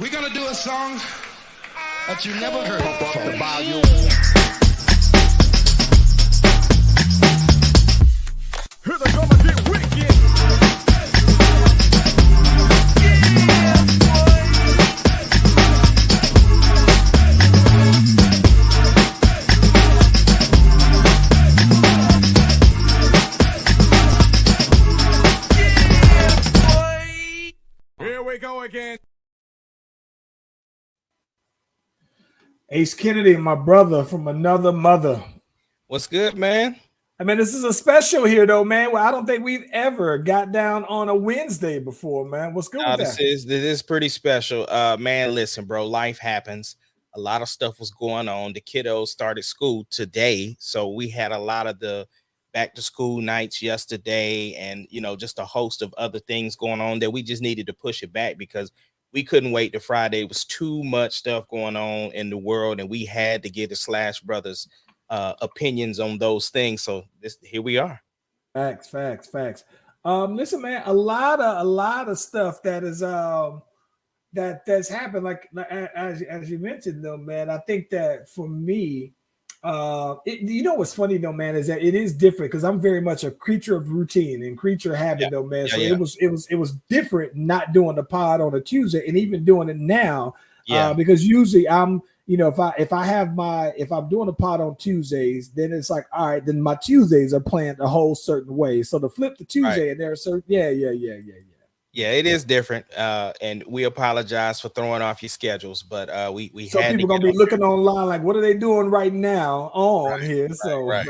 We're gonna do a song that you never heard before. The volume. Here they come and get wicked. Here we go again. Ace Kennedy, my brother from another mother. What's good, man? I mean, this is a special here, though, man. Well, I don't think we've ever got down on a Wednesday before, man. What's good with This that? is pretty special. Man, listen, bro, life happens. A lot of stuff was going on. The kiddos started school today, so we had a lot of the back to school nights yesterday, and just a host of other things going on that we just needed to push it back because we couldn't wait to Friday. It was too much stuff going on in the world, and we had to get the Slash Brothers opinions on those things. So here we are. Facts. Listen, man, a lot of stuff that is that's happened. Like as you mentioned, though, man. I think that for me, what's funny though, man, is that it is different because I'm very much a creature of routine and creature habit, though, man. So it was different not doing the pod on a Tuesday and even doing it now. Because usually I'm, if I'm doing a pod on Tuesdays, then it's like, all right, then my Tuesdays are planned a whole certain way. So to flip the Tuesday and there's certain, Yeah, it is different, and we apologize for throwing off your schedules, but we so had people gonna be looking online like, what are they doing right now on here? Right.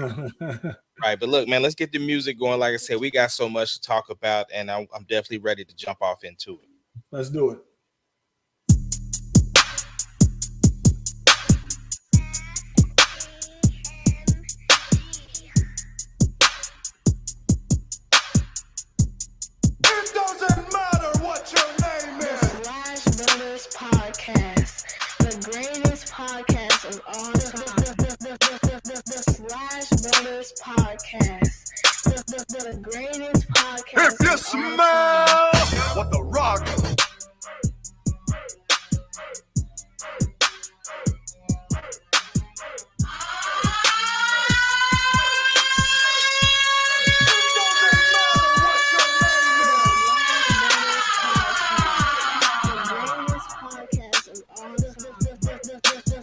Right, but look, man, let's get the music going. Like I said, we got so much to talk about, and I'm definitely ready to jump off into it. Let's do it. Podcast, the greatest podcast of all time. The Slash Brothers Podcast, the greatest podcast. If you smell what the rock.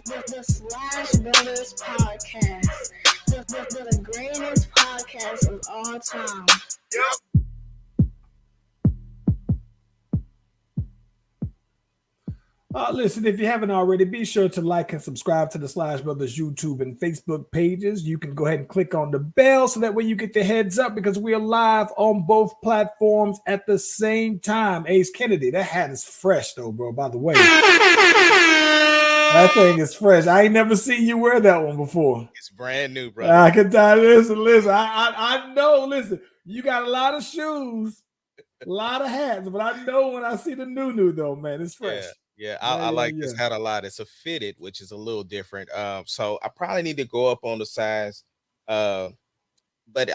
The Slash Brothers Podcast, the greatest podcast of all time. Yep. Listen, if you haven't already, be sure to like and subscribe to the Slash Brothers YouTube and Facebook pages. You can go ahead and click on the bell so that way you get the heads up because we are live on both platforms at the same time. Ace Kennedy, that hat is fresh though, bro, by the way. That thing is fresh. I ain't never seen you wear that one before. It's brand new, brother. I can tell you. Listen. I know. Listen, you got a lot of shoes, a lot of hats, but I know when I see the new though, man, it's fresh. Yeah, I like this hat a lot. It's a fitted, which is a little different. So I probably need to go up on the size. But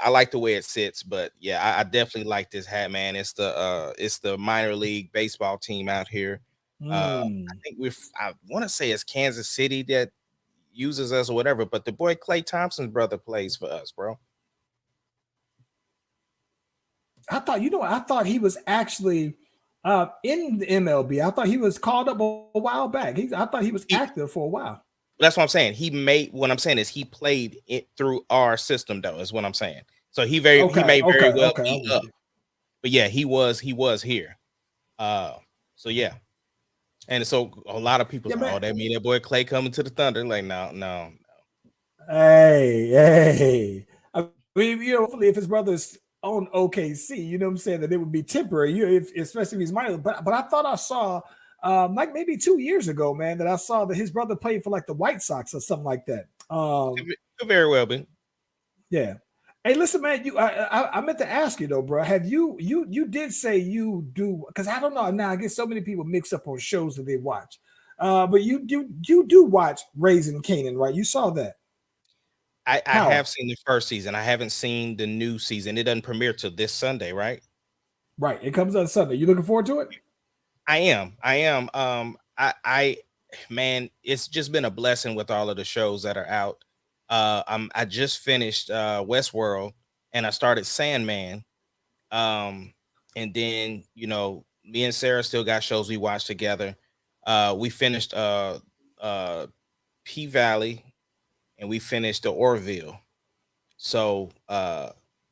I like the way it sits. But yeah, I definitely like this hat, man. It's the minor league baseball team out here. I think I want to say it's Kansas City that uses us or whatever, but the boy Klay Thompson's brother plays for us, bro. I thought he was actually in the MLB. I thought he was called up a while back. I thought he was active for a while. That's what I'm saying. What I'm saying is he played it through our system, though, is what I'm saying. So he may very well be up. But yeah, he was here. So yeah. And so a lot of people that mean that boy Klay coming to the Thunder. Like, no. Hey. I mean, hopefully if his brother's on OKC, you know what I'm saying, that it would be temporary, especially if he's minor. But I thought I saw like maybe 2 years ago, man, that I saw that his brother played for like the White Sox or something like that. Could very well be. Yeah. Hey, listen, man. I meant to ask you though, bro. Have you did say you do? Because I don't know now. I guess so many people mix up on shows that they watch. But you do watch Raising Kanan, right? You saw that. I have seen the first season. I haven't seen the new season. It doesn't premiere till this Sunday, right? Right. It comes on Sunday. You looking forward to it? I am. I man, it's just been a blessing with all of the shows that are out. I just finished Westworld and I started Sandman. And then me and Sarah still got shows we watch together. We finished P Valley and we finished the Orville. So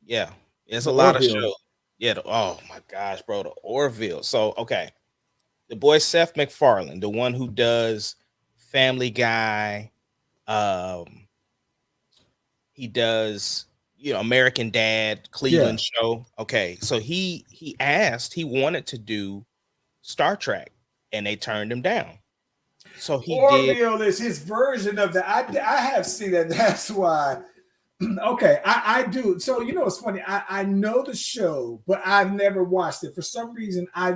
yeah, it's a The lot of Orville. shows. Yeah, oh my gosh, bro, the Orville. So okay, the boy Seth MacFarlane, the one who does Family Guy, um, he does American Dad, Cleveland Show. Okay, so he wanted to do Star Trek, and they turned him down. So he did. Orville is his version of that. I have seen that. That's why. Okay, I do. So it's funny. I know the show, but I've never watched it. For some reason, I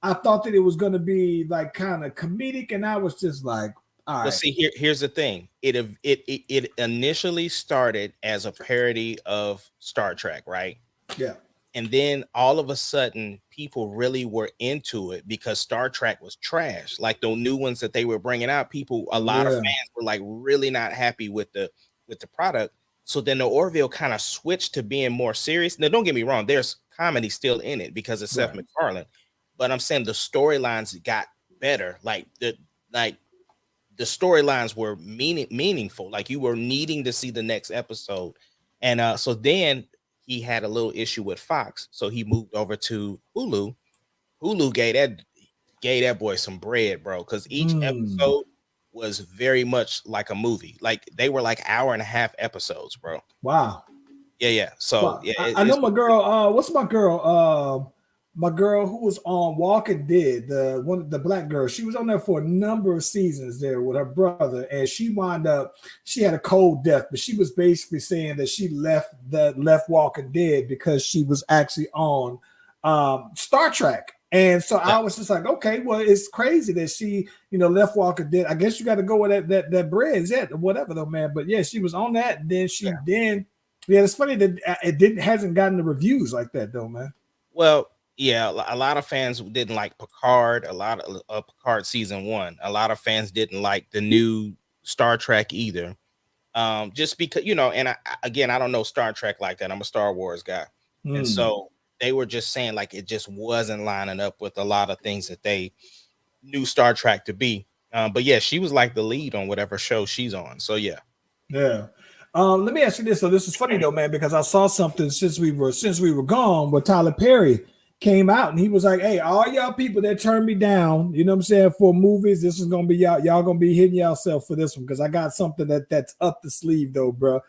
thought that it was going to be like kind of comedic, and I was just like, all Well, right. see, here's the thing. It initially started as a parody of Star Trek, right? Yeah. And then all of a sudden, people really were into it because Star Trek was trash. Like the new ones that they were bringing out, a lot of Yeah. fans were like really not happy with the product. So then the Orville kind of switched to being more serious. Now, don't get me wrong, there's comedy still in it because of Seth Right. MacFarlane. But I'm saying the storylines got better. Like the storylines were meaningful. Like you were needing to see the next episode. And so then he had a little issue with Fox, so he moved over to Hulu. Hulu gave that boy some bread, bro, because each episode was very much like a movie. Like they were like hour and a half episodes, bro. Wow. Yeah. So Well, yeah, I know my girl. What's my girl? My girl who was on Walking Dead, the black girl. She was on there for a number of seasons there with her brother, and she wound up. She had a cold death, but she was basically saying that she left Walking Dead because she was actually on Star Trek. And so I was just like, okay, well, it's crazy that she, left Walking Dead. I guess you got to go with that bread, whatever though, man. But yeah, she was on that. Then yeah, it's funny that hasn't gotten the reviews like that though, man. Well, yeah, a lot of fans didn't like Picard. A lot of Picard season 1. A lot of fans didn't like the new Star Trek either. Just because and I don't know Star Trek like that. I'm a Star Wars guy, and so they were just saying like it just wasn't lining up with a lot of things that they knew Star Trek to be. But yeah, she was like the lead on whatever show she's on. So yeah. Let me ask you this. So this is funny though, man, because I saw something since we were gone where Tyler Perry came out and he was like, hey, all y'all people that turned me down, you know what I'm saying, for movies, this is gonna be y'all gonna be hitting yourself for this one because I got something that's up the sleeve though, bro.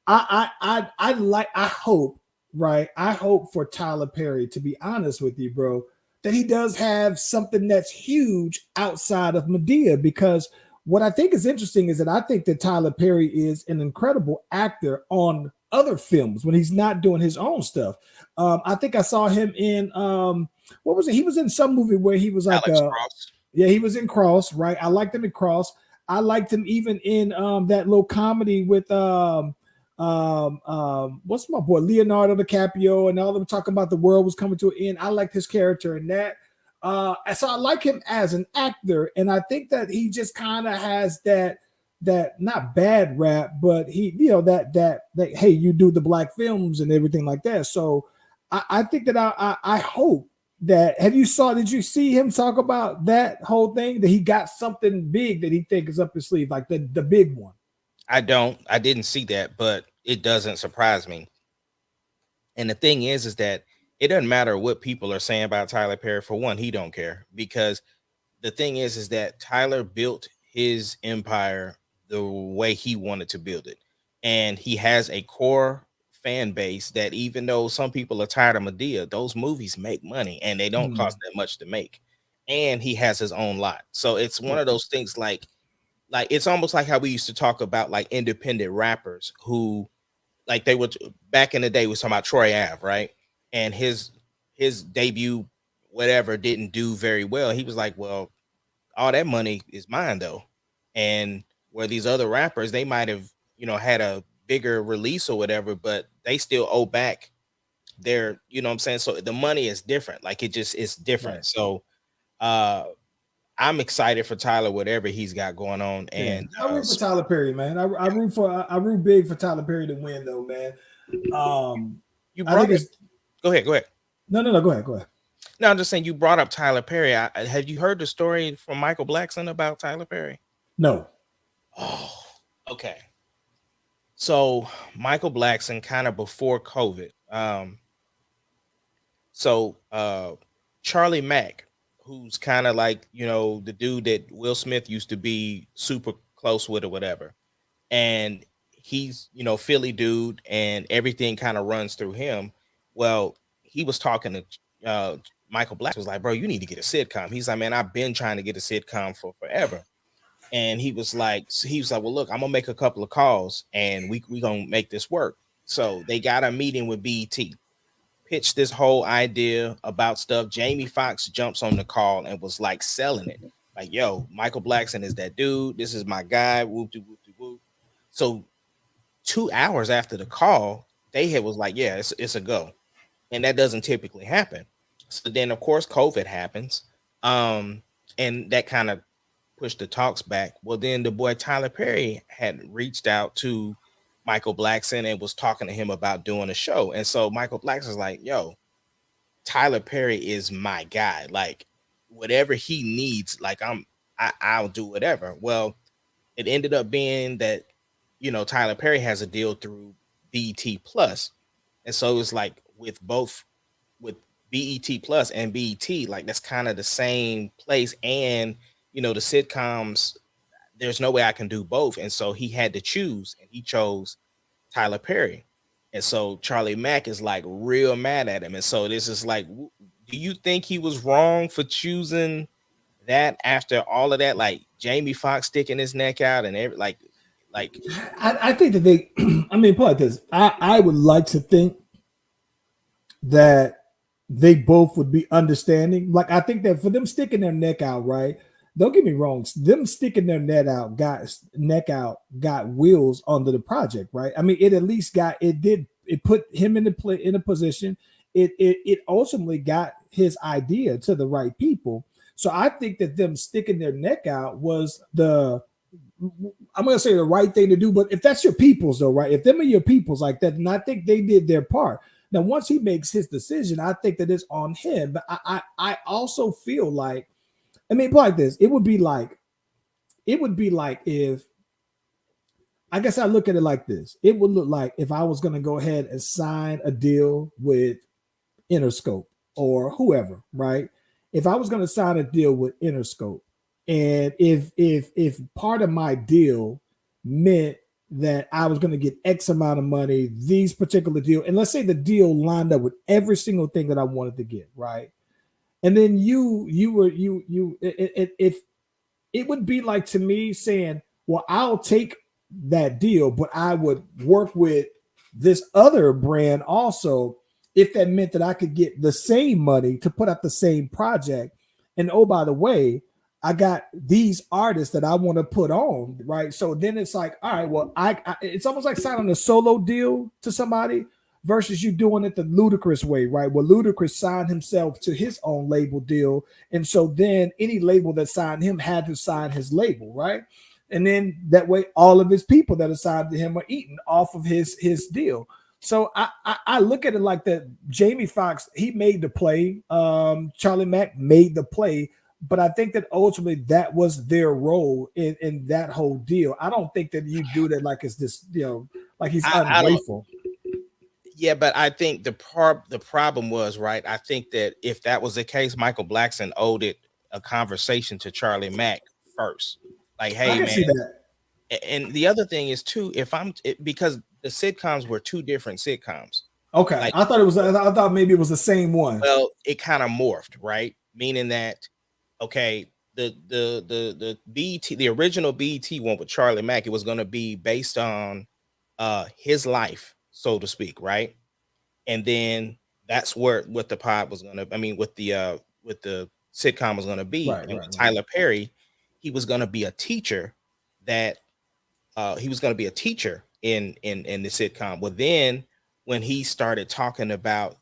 I hope for Tyler Perry, to be honest with you, bro, that he does have something that's huge outside of Madea, because what I think is interesting is that I think that Tyler Perry is an incredible actor on other films when he's not doing his own stuff. I think I saw him in what was it? He was in some movie where he was like he was in Cross, right? I liked him in Cross. I liked him even in that little comedy with what's my boy Leonardo DiCaprio, and all of them talking about the world was coming to an end. I liked his character in that. So I like him as an actor, and I think that he just kind of has that not bad rap, but he, that hey, you do the black films and everything like that. So I think that I hope that did you see him talk about that whole thing, that he got something big that he thinks is up his sleeve, like the big one? I didn't see that, but it doesn't surprise me. And the thing is that it doesn't matter what people are saying about Tyler Perry. For one, he don't care, because the thing is that Tyler built his empire the way he wanted to build it. And he has a core fan base that, even though some people are tired of Madea, those movies make money and they don't cost that much to make. And he has his own lot. So it's one of those things like it's almost like how we used to talk about like independent rappers who, like, they would back in the day, we was talking about Troy Ave, right? And his debut, whatever, didn't do very well. He was like, well, all that money is mine though. And where these other rappers, they might have, had a bigger release or whatever, but they still owe back their, you know what I'm saying? So the money is different. Like it's different. Right. So I I'm excited for Tyler, whatever he's got going on. And I root for Tyler Perry, man. I root big for Tyler Perry to win, though, man. You I think brought it's it. Go ahead. no. Go ahead. No, I'm just saying you brought up Tyler Perry. Have you heard the story from Michael Blackson about Tyler Perry? No. Oh, okay. So Michael Blackson, kind of before COVID. Charlie Mack, who's kind of like, you know, the dude that Will Smith used to be super close with or whatever. And he's, you know, Philly dude, and everything kind of runs through him. Well, he was talking to Michael Blackson, was like, bro, you need to get a sitcom. He's like, man, I've been trying to get a sitcom for forever. And he was like, well, look, I'm gonna make a couple of calls and we gonna make this work. So they got a meeting with BET, pitched this whole idea about stuff. Jamie Foxx jumps on the call and was like selling it. Like, yo, Michael Blackson is that dude. This is my guy. Whoop de whoop de whoop. So 2 hours after the call, they was like, yeah, it's a go. And that doesn't typically happen. So then, of course, COVID happens. And that kind of pushed the talks back. Well, then the boy Tyler Perry had reached out to Michael Blackson and was talking to him about doing a show. And so Michael Blackson's like, yo, Tyler Perry is my guy. Like, whatever he needs, like I'll do whatever. Well, it ended up being that, you know, Tyler Perry has a deal through BET Plus. And so it's like with BET Plus and BET, like that's kind of the same place. And, you know, the sitcoms, there's no way I can do both. And so he had to choose, and he chose Tyler Perry. And so Charlie Mack is like real mad at him. And so this is like, do you think he was wrong for choosing that after all of that? Like Jamie Foxx sticking his neck out and I think that they, I mean, put it like this. I would like to think that they both would be understanding. Like, I think that for them sticking their neck out, right? Don't get me wrong. Them sticking their neck out got wheels under the project, right? I mean, it at least it put him in a position. It ultimately got his idea to the right people. So I think that them sticking their neck out was I'm going to say the right thing to do. But if that's your peoples, though, right? If them are your peoples like that, then I think they did their part. Now, once he makes his decision, I think that it's on him. But I also feel like, I mean, like this, it would be like if, I guess I look at it like this. It would look like if I was going to go ahead and sign a deal with Interscope or whoever, right? If I was going to sign a deal with Interscope, and if part of my deal meant that I was going to get X amount of money, these particular deal, and let's say the deal lined up with every single thing that I wanted to get, right? And then if it would be like to me saying, well, I'll take that deal, but I would work with this other brand also if that meant that I could get the same money to put out the same project. And oh, by the way, I got these artists that I want to put on, right? So then it's like, all right, well, it's almost like signing a solo deal to somebody versus you doing it the Ludacris way, right? Well, Ludacris signed himself to his own label deal. And so then any label that signed him had to sign his label, right? And then that way, all of his people that are signed to him are eating off of his deal. So I look at it like that. Jamie Foxx, he made the play. Charlie Mack made the play. But I think that ultimately that was their role in that whole deal. I don't think that you do that like it's this, you know, like he's ungrateful. Yeah, but I think the problem was, right, I think that if that was the case, Michael Blackson owed it a conversation to Charlie Mack first. Like, hey, I can man. see that. And the other thing is too, because the sitcoms were two different sitcoms. Okay, like, I thought maybe it was the same one. Well, it kind of morphed, right? Meaning that, okay, the BET, the original BET one with Charlie Mack, it was going to be based on his life, so to speak, right? And then that's what the pod was going to, I mean, what the sitcom was going to be. Right, and with Tyler Perry, he was going to be a teacher in the sitcom. Well, then when he started talking about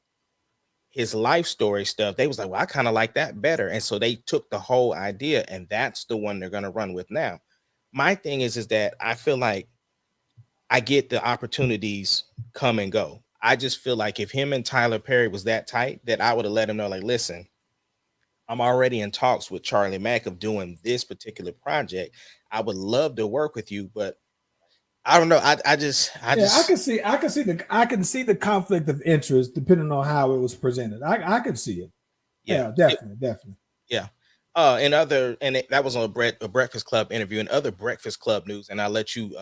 his life story stuff, they was like, well, I kind of like that better. And so they took the whole idea, and that's the one they're gonna run with now. My thing is that I feel like I get the opportunities come and go. I just feel like if him and Tyler Perry was that tight, that I would have let him know, like, listen, I'm already in talks with Charlie Mack of doing this particular project. I would love to work with you, but I don't know. I just I can see the conflict of interest depending on how it was presented. I can see it. Yeah, definitely. Yeah. That was on a Breakfast Club interview and other Breakfast Club news. And I'll let you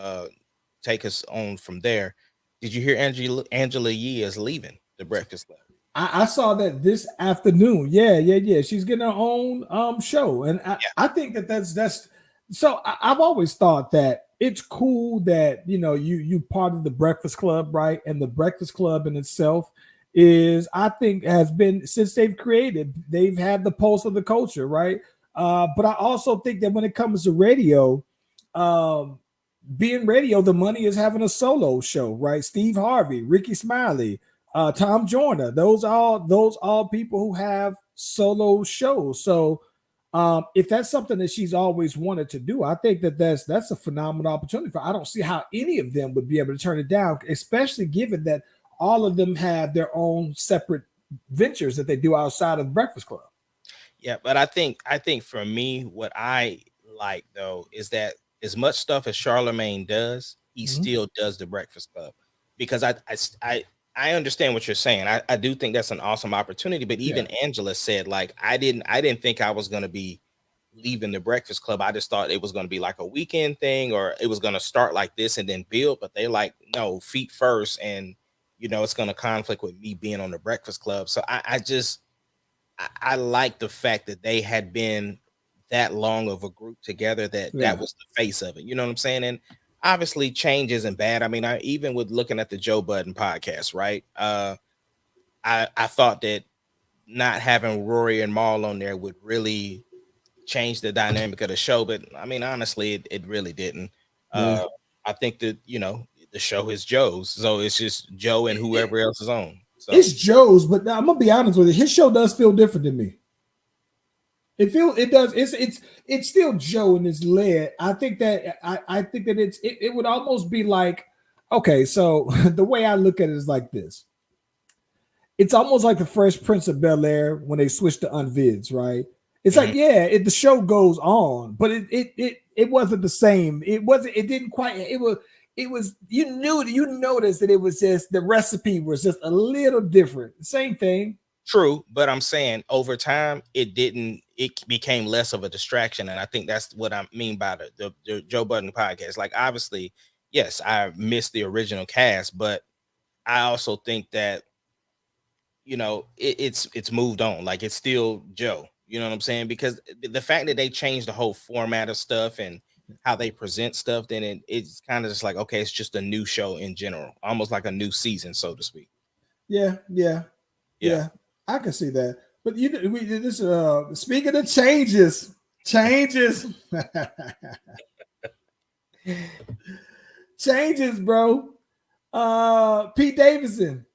take us on from there. Did you hear Angela Yee is leaving the Breakfast Club? I saw that this afternoon. Yeah. She's getting her own show, and I think that's so. I've always thought that it's cool that you part of the Breakfast Club, right? And the Breakfast Club in itself is, I think, has been, since they've created, they've had the pulse of the culture, right? But I also think that when it comes to radio, being radio, the money is having a solo show, right? Steve Harvey, Ricky Smiley, Tom Joyner, those all people who have solo shows. So if that's something that she's always wanted to do, I think that's a phenomenal opportunity for. I don't see how any of them would be able to turn it down, especially given that all of them have their own separate ventures that they do outside of Breakfast Club. Yeah, but I think for me, what I like though is that as much stuff as Charlemagne does, he still does the Breakfast Club, because I understand what you're saying. I do think that's an awesome opportunity. But even Angela said, like, I didn't think I was going to be leaving the Breakfast Club. I just thought it was going to be like a weekend thing, or it was going to start like this and then build. But they like, no, feet first. And, it's going to conflict with me being on the Breakfast Club. So I like the fact that they had been that long of a group together, that was the face of it. You know what I'm saying? And obviously change isn't bad. I mean, I even with looking at the Joe Budden podcast, right? I thought that not having Rory and Maul on there would really change the dynamic of the show, but I mean, honestly, it really didn't. I think that the show is Joe's, so it's just Joe and whoever else is on. So it's Joe's, but I'm gonna be honest with you, his show does feel different than me. It does. It's still Joe and it's led. I think that it would almost be like, okay, so the way I look at it is like this. It's almost like the Fresh Prince of Bel-Air when they switched to Unvids, right? It's like, the show goes on, but it wasn't the same. It didn't quite. It was. You noticed that it was just, the recipe was just a little different. Same thing. True, but I'm saying over time it became less of a distraction, and I think that's what I mean by the Joe Budden podcast. Like, obviously, yes, I missed the original cast, but I also think that it's moved on. Like, it's still Joe. You know what I'm saying? Because the fact that they changed the whole format of stuff and how they present stuff, then it's kind of just like, okay, it's just a new show in general, almost like a new season, so to speak. Yeah. I can see that. But speaking of changes. Changes, bro. Pete Davidson,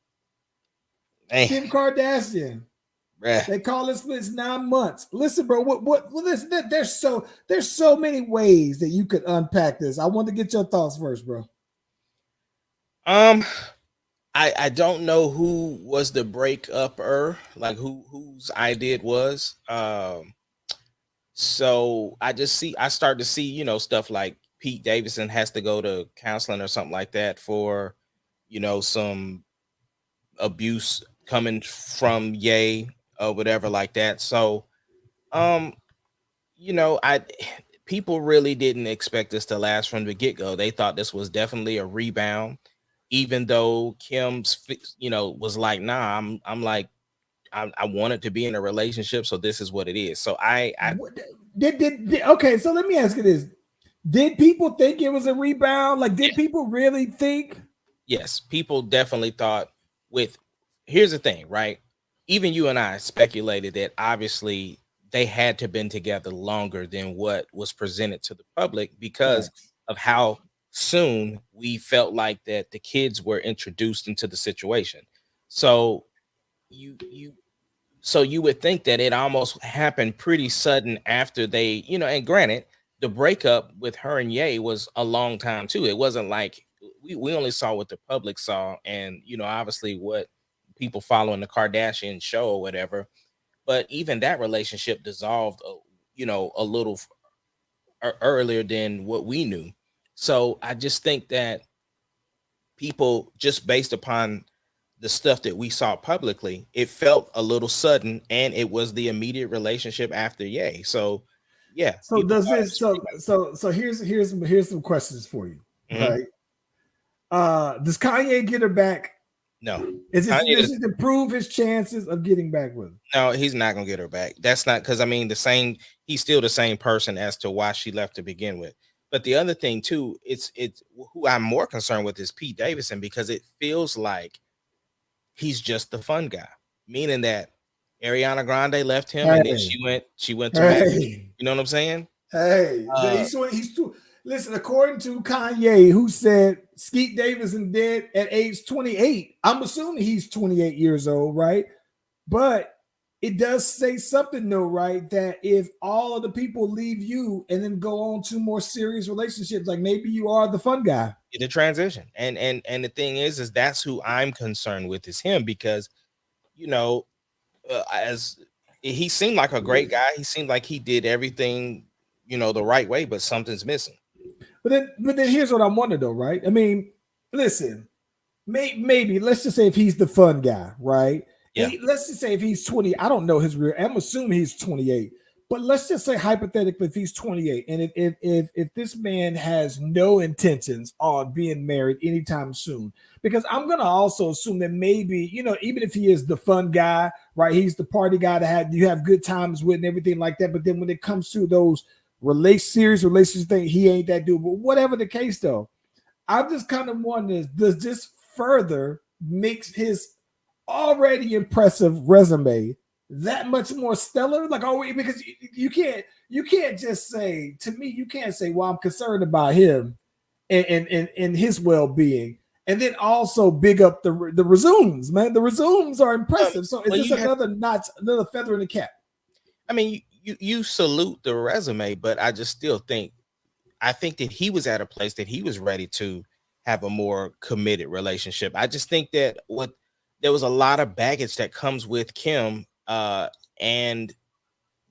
Kim Kardashian. Bruh. They call it splits 9 months. Listen, bro. Listen, there's so many ways that you could unpack this. I want to get your thoughts first, bro. I don't know who was the break-upper, like whose idea it was. So I start to see, stuff like Pete Davidson has to go to counseling or something like that for, some abuse coming from Ye or whatever like that. So, people really didn't expect this to last from the get-go. They thought this was definitely a rebound. Even though Kim's, was like, nah, I'm like, I wanted to be in a relationship, so this is what it is. So okay, so let me ask you this: did people think it was a rebound? Like, did people really think? Yes, people definitely thought. Here's the thing, right? Even you and I speculated that obviously they had to been together longer than what was presented to the public because of how soon we felt like that the kids were introduced into the situation. So you So you would think that it almost happened pretty sudden after they, and granted, the breakup with her and Ye was a long time too. It wasn't like we only saw what the public saw, and obviously what people following the Kardashian show or whatever. But even that relationship dissolved, a little earlier than what we knew. So I just think that people, just based upon the stuff that we saw publicly, it felt a little sudden, and it was the immediate relationship after Ye. So yeah. So does this so here's some questions for you. Mhm. Right. Does Kanye get her back? No. Is this, Kanye this is to improve his chances of getting back with her? No, he's not gonna get her back. That's not, because I mean he's still the same person as to why she left to begin with. But the other thing too, it's who I'm more concerned with is Pete Davidson, because it feels like he's just the fun guy, meaning that Ariana Grande left him and then she went to Megan. You know what I'm saying? Hey, he's too. Listen, according to Kanye, who said Skeet Davidson dead at age 28. I'm assuming he's 28 years old, right? But it does say something though, right? That if all of the people leave you and then go on to more serious relationships, like maybe you are the fun guy. The transition. And the thing is that's who I'm concerned with, is him, because as he seemed like a great guy, he seemed like he did everything the right way, but something's missing. But then here's what I'm wondering though, right? I mean, listen, maybe let's just say if he's the fun guy, right? Yeah. Let's just say if he's 20, I don't know his real. I'm assuming he's 28, but let's just say hypothetically if he's 28, and if this man has no intentions on being married anytime soon, because I'm gonna also assume that maybe even if he is the fun guy, right? He's the party guy that you have good times with and everything like that. But then when it comes to those serious relationship thing, he ain't that dude. But whatever the case, though, I'm just kind of wondering: does this further makes his already impressive resume that much more stellar? Like, because you can't just say, to me, you can't say, well, I'm concerned about him and his well-being, and then also big up the resumes, man. The resumes are impressive. So is this another notch, another feather in the cap? I mean, you salute the resume, but I just still think that he was at a place that he was ready to have a more committed relationship. I just think that there was a lot of baggage that comes with Kim and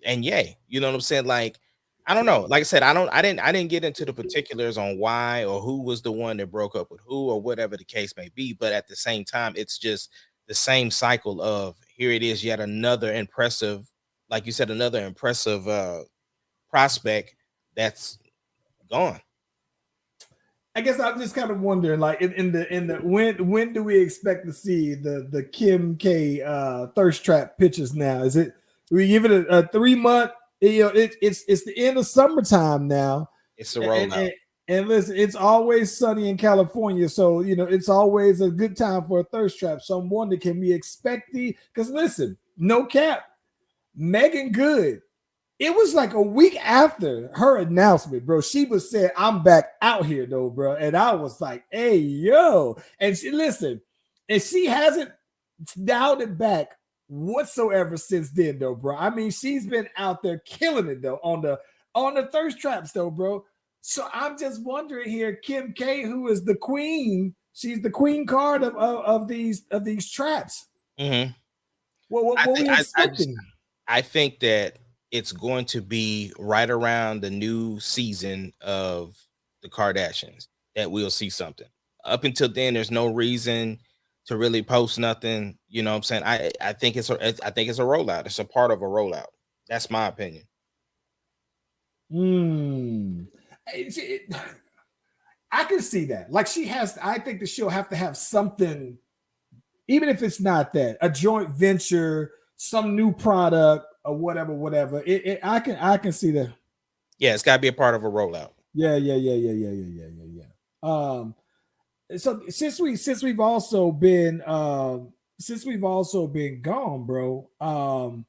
Ye. You know what I'm saying? Like, I don't know. Like I said, I didn't get into the particulars on why or who was the one that broke up with who or whatever the case may be. But at the same time, it's just the same cycle of here it is, yet another impressive, like you said, another impressive prospect that's gone. I guess I'm just kind of wondering, like in the when do we expect to see the Kim K thirst trap pictures now? Is it, we give it a 3 month? It's the end of summertime now. It's a rollout. And listen, it's always sunny in California, so it's always a good time for a thirst trap. So I'm wondering, can we expect because listen, no cap, Megan Good, it was like a week after her announcement, bro. She was saying, I'm back out here, though, bro. And I was like, hey, yo. And she hasn't dialed it back whatsoever since then, though, bro. I mean, she's been out there killing it, though, on the thirst traps, though, bro. So I'm just wondering here, Kim K, who is the queen, she's the queen card of these traps. Mm-hmm. What are we expecting? I think that it's going to be right around the new season of the Kardashians that we'll see something. Up until then, there's no reason to really post nothing. You know what I'm saying? I think it's a rollout. It's a part of a rollout. That's my opinion. I can see that. Like, I think that she'll have to have something, even if it's not that, a joint venture, some new product, or whatever. I can see that. Yeah, it's got to be a part of a rollout. Yeah. So since we've also been gone, bro. One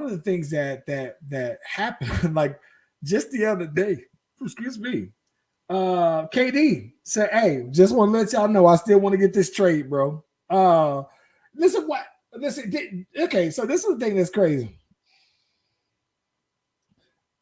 of the things that happened, like just the other day, excuse me, KD said, "Hey, just want to let y'all know I still want to get this trade, bro." Listen, listen. Okay, so this is the thing that's crazy.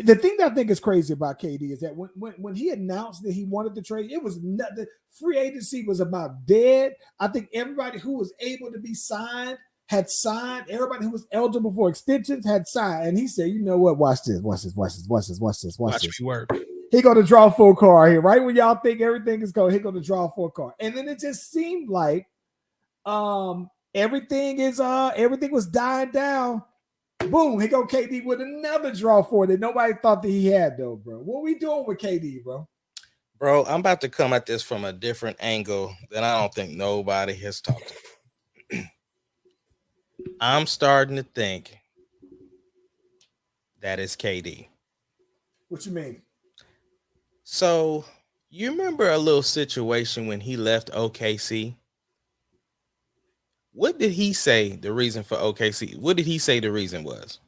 The thing that I think is crazy about KD is that when he announced that he wanted to trade, it was not, the free agency was about dead. I think everybody who was able to be signed had signed. Everybody who was eligible for extensions had signed. And he said, "You know what? Watch this. Watch this. Watch this. Watch this. Watch this. Watch this. Me work. He going to draw full card here, right when y'all think everything is going. He going to draw full card, and then it just seemed like everything was dying down. Boom, here go KD with another draw for it that nobody thought that he had, though, bro. What we doing with KD, bro? Bro, I'm about to come at this from a different angle that I don't think nobody has talked about. I'm starting to think that is KD. What you mean? So you remember a little situation when he left OKC? What did he say the reason for OKC? What did he say the reason was?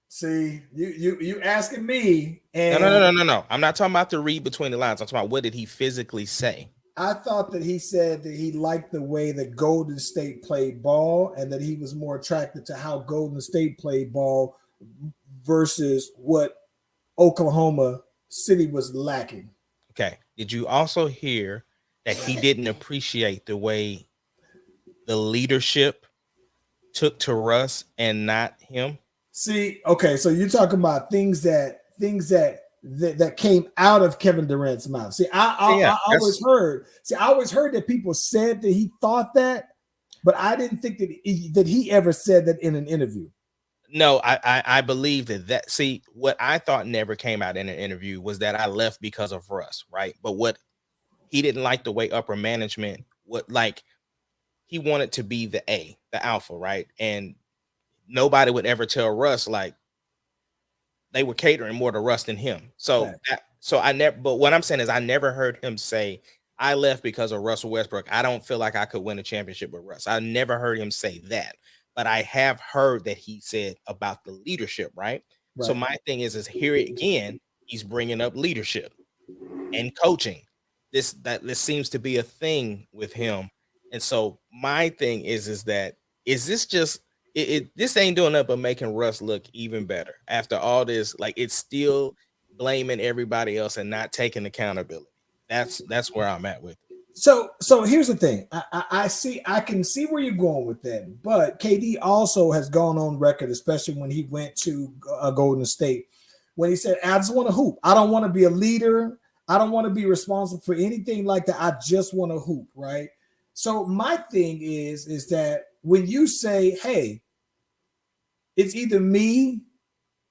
See, you asking me, and No. I'm not talking about the read between the lines. I'm talking about what did he physically say? I thought that he said that he liked the way that Golden State played ball, and that he was more attracted to how Golden State played ball versus what Oklahoma City was lacking. Okay. Did you also hear that he didn't appreciate the way the leadership took to Russ and not him? See, okay, so you're talking about things that came out of Kevin Durant's mouth. See, I always heard that people said that he thought that, but I didn't think that he ever said that in an interview. No, I believe that. See, what I thought never came out in an interview was that I left because of Russ, right? But what he didn't like the way upper management he wanted to be the alpha, right? And nobody would ever tell Russ, like, they were catering more to Russ than him. So but what I'm saying is I never heard him say, I left because of Russell Westbrook. I don't feel like I could win a championship with Russ. I never heard him say that, but I have heard that he said about the leadership, right? So my thing is here again, he's bringing up leadership and coaching. This seems to be a thing with him. And so my thing is that this just this ain't doing nothing but making Russ look even better after all this. Like, it's still blaming everybody else and not taking accountability. That's where I'm at with it. So here's the thing. I can see where you're going with that, but KD also has gone on record, especially when he went to Golden State, when he said, I just want to hoop. I don't want to be a leader. I don't want to be responsible for anything like that. I just want to hoop, right? So my thing is that when you say, hey, it's either me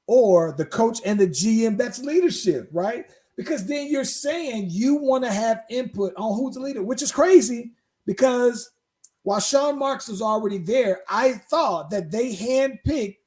or the coach and the GM, that's leadership, right? Because then you're saying you want to have input on who's the leader, which is crazy, because while Sean Marks was already there, I thought that they handpicked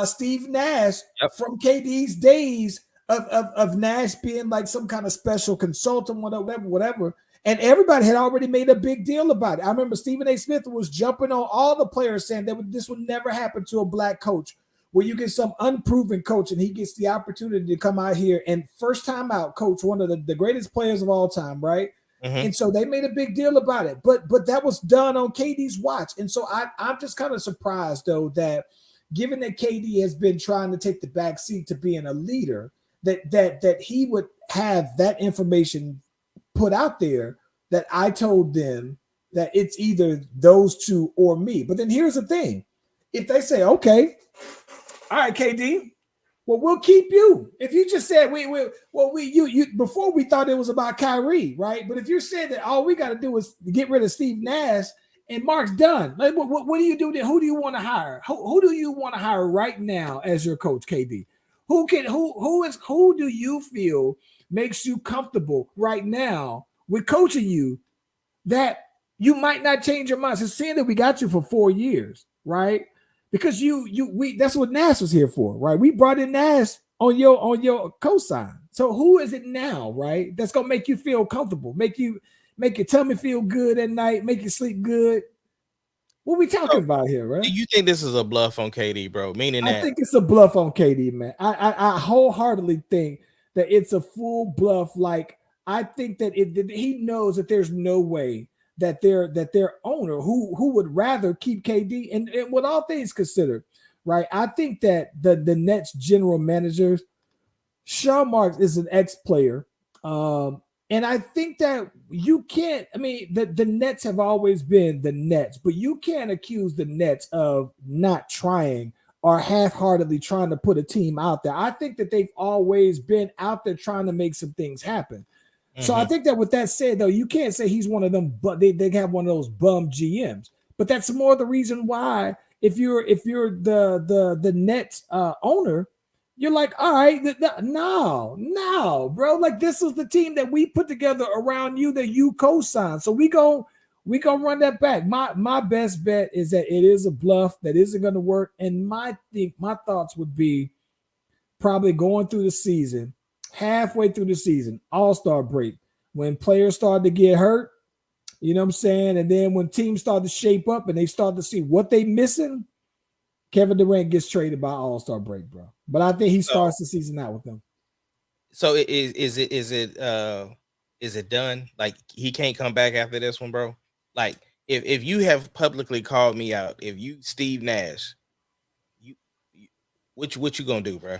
Steve Nash from KD's days of Nash being like some kind of special consultant, whatever. And everybody had already made a big deal about it. I remember Stephen A. Smith was jumping on all the players saying that this would never happen to a black coach, where you get some unproven coach and he gets the opportunity to come out here and first time out coach one of the greatest players of all time, right? Mm-hmm. And so they made a big deal about it. But that was done on KD's watch. And so I'm just kind of surprised, though, that given that KD has been trying to take the back seat to being a leader, that he would have that information put out there, that I told them that it's either those two or me. But then here's the thing. If they say, okay, all right, KD, well, we'll keep you. If you just said you before we thought it was about Kyrie, right? But if you're saying that all we got to do is get rid of Steve Nash and Mark's done, like, what do you do then? Who do you want to hire? Who do you want to hire right now as your coach, KD? Who do you feel makes you comfortable right now with coaching you, that you might not change your mind? So seeing that we got you for 4 years, right? Because that's what Nash was here for, right? We brought in Nash on your cosign. So who is it now, right? That's gonna make you feel comfortable, make your tummy feel good at night, make you sleep good. What we talking about here, right? Do you think this is a bluff on KD, bro? I think it's a bluff on KD, man. I wholeheartedly think that it's a full bluff. Like, I think that he knows that there's no way that their owner who would rather keep KD and with all things considered, right? I think that the Nets general managers, Sean Marks is an ex-player. And I think that you can't, I mean, the Nets have always been the Nets, but you can't accuse the Nets of not trying or half-heartedly trying to put a team out there. I think that they've always been out there trying to make some things happen. So I think that with that said, though, you can't say he's one of them, but they have one of those bum GMs. But that's more the reason why if you're the Nets owner, you're like, all right, no, bro. Like this is the team that we put together around you that you co-signed. So we gonna run that back. My best bet is that it is a bluff that isn't gonna work. And my thoughts would be probably going through the season. Halfway through the season, all-star break, when players start to get hurt, you know what I'm saying? And then when teams start to shape up and they start to see what they missing, Kevin Durant gets traded by all-star break, bro. But I think he starts the season out with them. So is it done? Like he can't come back after this one, bro? Like if you have publicly called me out, if you Steve Nash, what you gonna do, bro?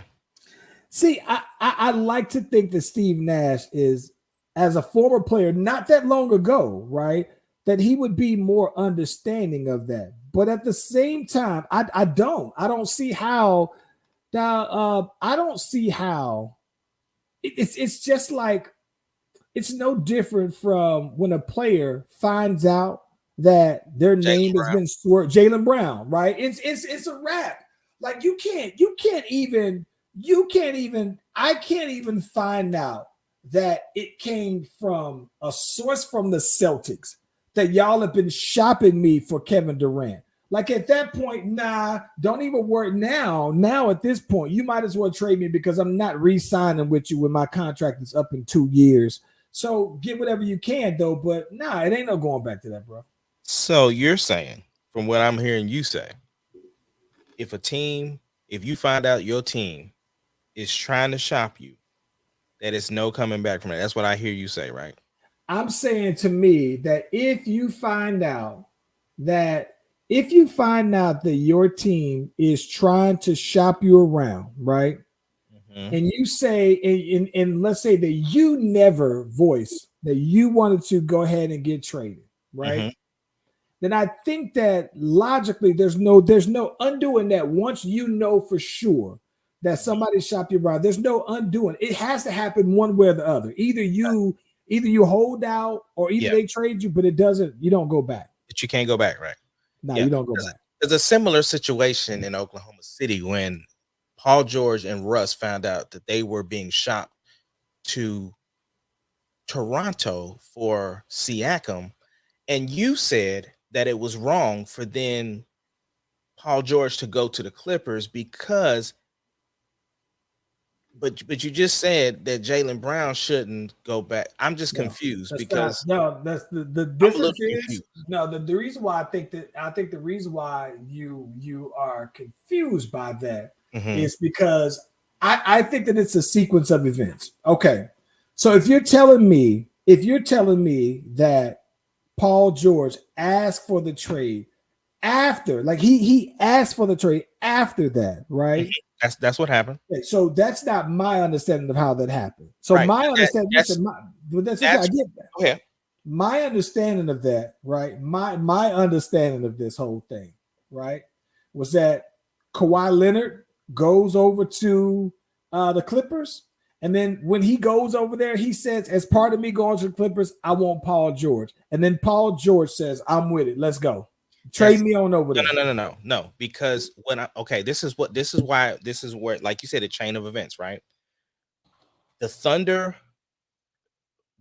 See, I like to think that Steve Nash is, as a former player, not that long ago, right, that he would be more understanding of that. But at the same time, I don't see how. I don't see how. It's just like it's no different from when a player finds out that their name has been swerved. Jaylen Brown, right? It's a wrap. Like I can't even find out that it came from a source from the Celtics that y'all have been shopping me for Kevin Durant. Like at that point, nah, don't even worry now. Now at this point, you might as well trade me because I'm not re-signing with you when my contract is up in 2 years. So get whatever you can though, but nah, it ain't no going back to that, bro. So you're saying, from what I'm hearing you say, if you find out your team is trying to shop you, that it's no coming back from it. That's what I hear you say, right? I'm saying to me that if you find out that your team is trying to shop you around, right? Mm-hmm. And you say, and let's say that you never voiced that you wanted to go ahead and get traded, right? Mm-hmm. Then I think that logically there's no undoing that. Once you know for sure that somebody shopped you around, there's no undoing. It has to happen one way or the other. Either you hold out or either they trade you, but you don't go back. But you can't go back, right? No, you don't go back. There's a similar situation in Oklahoma City when Paul George and Russ found out that they were being shopped to Toronto for Siakam, and you said that it was wrong for then Paul George to go to the Clippers because, but you just said that Jaylen Brown shouldn't go back. I'm just confused because that's the difference is the reason why I think the reason why you are confused by that is because I think that it's a sequence of events. Okay, so if you're telling me that Paul George asked for the trade after, like he asked for the trade after that, right? That's what happened. Okay, so that's not my understanding of how that happened. So my understanding, I get that. Okay. My understanding of that, right? My understanding of this whole thing, right, was that Kawhi Leonard goes over to the Clippers. And then when he goes over there, he says, as part of me going to the Clippers, I want Paul George. And then Paul George says, I'm with it. Let's go. Trade me on over there. No. Because this is where, like you said, a chain of events, right? The Thunder,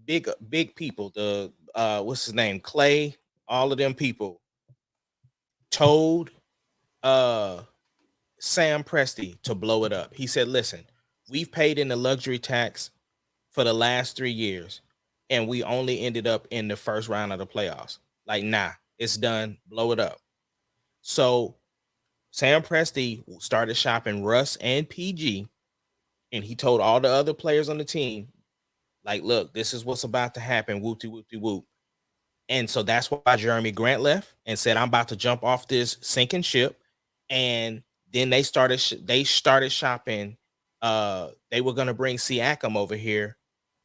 big people, the what's his name? Clay, all of them people told Sam Presti to blow it up. He said, listen, we've paid in the luxury tax for the last 3 years, and we only ended up in the first round of the playoffs. Like, nah, it's done. Blow it up. So Sam Presti started shopping Russ and PG, and he told all the other players on the team, like, look, this is what's about to happen. Whoopty, whoopty, whoop. And so that's why Jeremy Grant left and said, I'm about to jump off this sinking ship. And then they started shopping. They were going to bring Siakam over here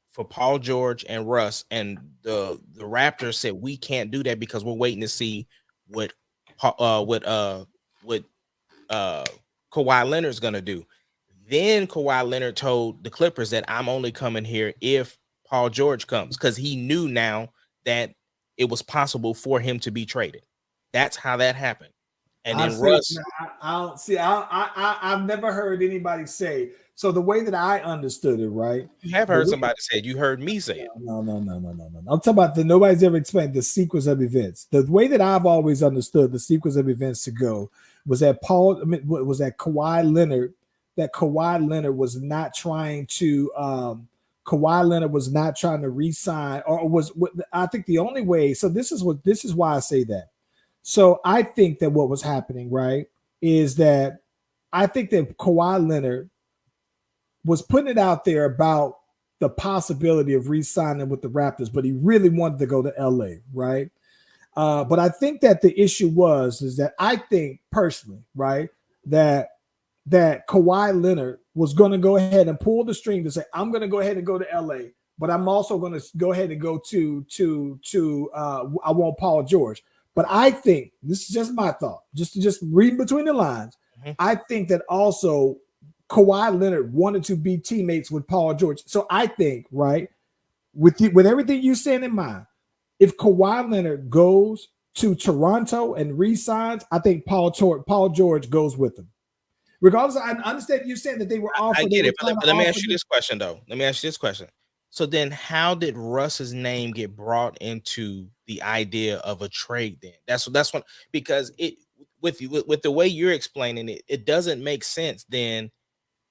for Paul George and Russ. And the Raptors said, we can't do that because we're waiting to see what Kawhi Leonard's going to do. Then Kawhi Leonard told the Clippers that I'm only coming here if Paul George comes, because he knew now that it was possible for him to be traded. That's how that happened. And then Russ, I've never heard anybody say. So the way that I understood it, right? You have heard somebody say it. You heard me say it. No. I'm talking about nobody's ever explained the sequence of events. The way that I've always understood the sequence of events to go was that Kawhi Leonard. That Kawhi Leonard was not trying to. Kawhi Leonard was not trying to re-sign, or I think the only way. So this is why I say that. So I think that what was happening, right, is that I think that Kawhi Leonard was putting it out there about the possibility of re-signing with the Raptors, but he really wanted to go to LA, right? But I think that the issue is that I think personally, right, that Kawhi Leonard was going to go ahead and pull the string to say, I'm going to go ahead and go to LA, but I'm also going to go ahead and go to I want Paul George. But I think this is just my thought, just reading between the lines. Mm-hmm. I think that also Kawhi Leonard wanted to be teammates with Paul George. So I think, right, with everything you saying in mind, if Kawhi Leonard goes to Toronto and re-signs, I think Paul George goes with him. Regardless, I understand you saying that they were offered. I get it, but let me ask you this question, though. Let me ask you this question. So then how did Russ's name get brought into the idea of a trade then? That's what, because it with the way you're explaining it, it doesn't make sense then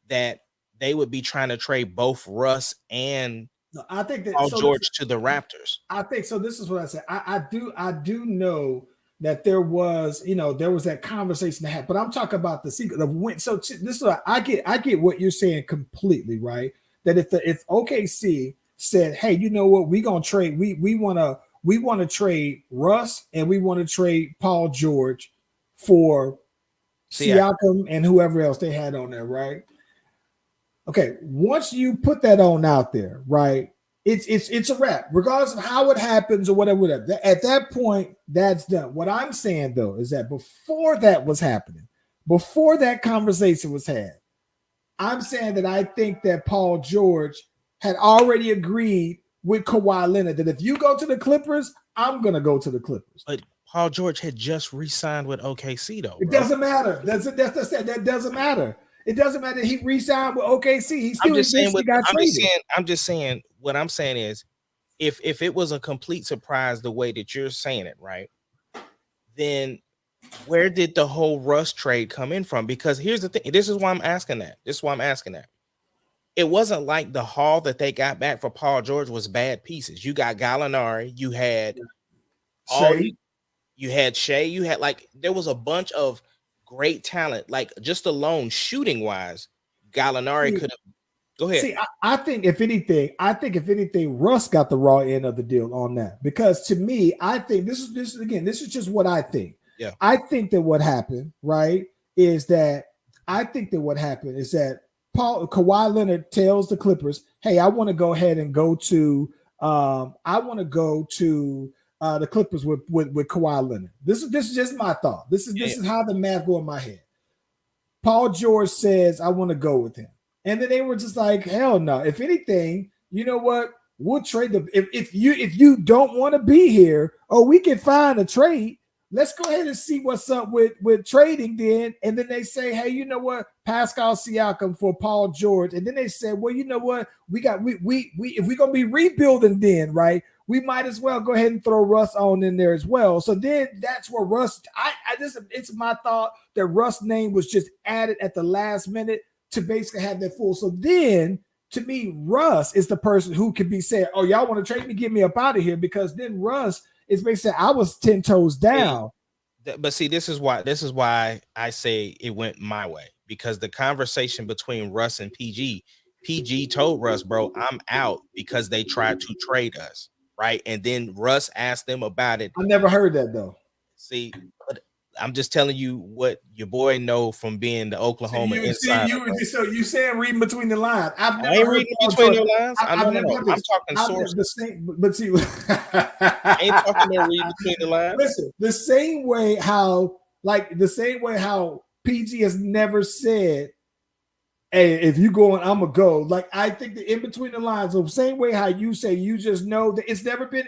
that they would be trying to trade both Russ and I think that Paul George to the Raptors. I think so. This is what I said. I do know that there was that conversation that happened, but I'm talking about the secret of when. So this is what I get what you're saying completely, right? That if OKC said, hey, you know what, we're gonna trade, we want to trade Russ and we want to trade Paul George for Siakam and whoever else they had on there, right? Okay, once you put that on out there, right? It's a wrap, regardless of how it happens or whatever. At that point, that's done. What I'm saying though is that before that was happening, before that conversation was had, I'm saying that I think that Paul George had already agreed with Kawhi Leonard that if you go to the Clippers, I'm gonna go to the Clippers. But Paul George had just re-signed with OKC though. It doesn't matter. That doesn't matter. It doesn't matter. He re-signed with OKC. He still I'm just saying. What I'm saying is, if it was a complete surprise the way that you're saying it, right? Then where did the whole Russ trade come in from? Because here's the thing. This is why I'm asking that. It wasn't like the haul that they got back for Paul George was bad pieces. You got Gallinari. You had Shea. You had Shea. You had there was a bunch of great talent. Like just alone shooting wise, Gallinari could have. Go ahead. See, I think if anything, Russ got the raw end of the deal on that. Because to me, I think this is just what I think. Yeah. I think that what happened, right, is that Kawhi Leonard tells the Clippers, hey, I want to go ahead and go to the Clippers with Kawhi Leonard. This is just my thought. This is how the math go in my head. Paul George says, I want to go with him. And then they were just like, hell no. If anything, you know what? We'll trade them. If you don't want to be here, we can find a trade. Let's go ahead and see what's up with trading then. And then they say, hey, you know what? Pascal Siakam for Paul George. And then they said, well, you know what? We if we're gonna be rebuilding then, right? We might as well go ahead and throw Russ on in there as well. So then that's where Russ, it's my thought that Russ' name was just added at the last minute to basically have that full. So then, to me, Russ is the person who could be saying, oh, y'all want to trade me, get me up out of here, because then Russ is basically saying, I was 10 toes down. But see, this is why I say it went my way, because the conversation between Russ and PG told Russ, bro, I'm out because they tried to trade us, right? And then Russ asked them about it. I never heard that though. See, but I'm just telling you what your boy know from being the Oklahoma insider. So you saying reading between the lines? I've I never ain't heard reading Paul between George. the lines. I'm talking sources. The same, but see, I ain't talking no read between the lines. Listen, the same way how PG has never said, "Hey, if you going, I'm gonna go." Like I think the in between the lines, the same way how you say you just know that it's never been.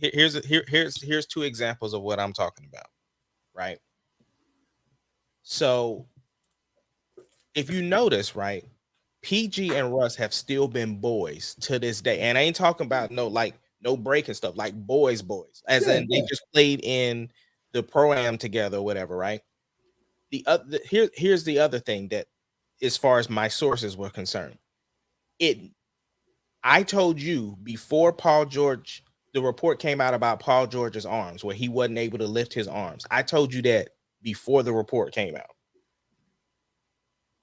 Here's two examples of what I'm talking about, right? So, if you notice, right, PG and Russ have still been boys to this day, and I ain't talking about no break and stuff, like boys, as in they just played in the pro-am together, or whatever, right? Here's the other thing that, as far as my sources were concerned, I told you before Paul George, the report came out about Paul George's arms, where he wasn't able to lift his arms. I told you that before the report came out.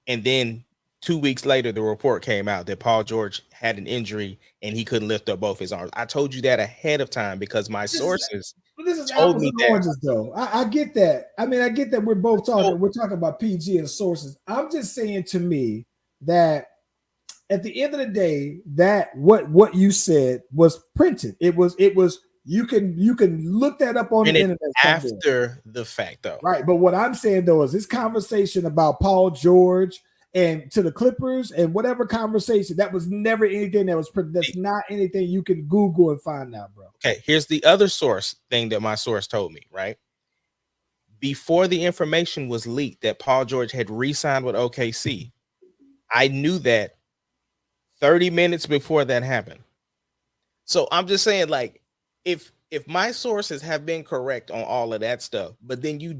And then 2 weeks later, the report came out that Paul George had an injury and he couldn't lift up both his arms. I told you that ahead of time because my sources told me that. Oranges, though. I get that. I mean, I get that we're both talking. We're talking about PG and sources. I'm just saying to me that at the end of the day, that what you said was printed. It was. You can look that up on the internet after the fact, though. Right. But what I'm saying though is this conversation about Paul George and to the Clippers and whatever conversation, that was never anything that was printed. That's not anything you can Google and find out, bro. Okay, here's the other source thing that my source told me, right? Before the information was leaked that Paul George had re-signed with OKC, I knew that 30 minutes before that happened. So I'm just saying, like, if my sources have been correct on all of that stuff, but then you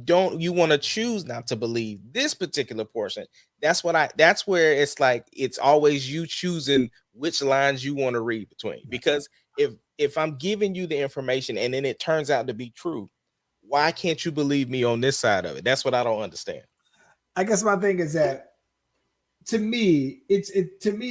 want to choose not to believe this particular portion, that's where it's like it's always you choosing which lines you want to read between. Because if I'm giving you the information and then it turns out to be true, why can't you believe me on this side of it? That's what I don't understand. I guess my thing is that to me,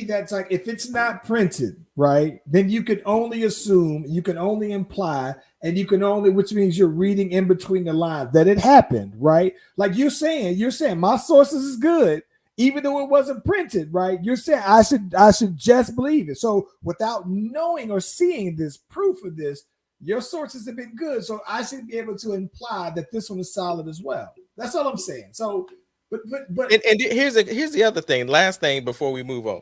that's like, if it's not printed, right, then you can only assume, you can only imply, and you can only, which means you're reading in between the lines that it happened, right? Like you're saying my sources is good, even though it wasn't printed, right? You're saying I should just believe it. So without knowing or seeing this proof of this, your sources have been good. So I should be able to imply that this one is solid as well. That's all I'm saying. So But here's the other thing. Last thing before we move on,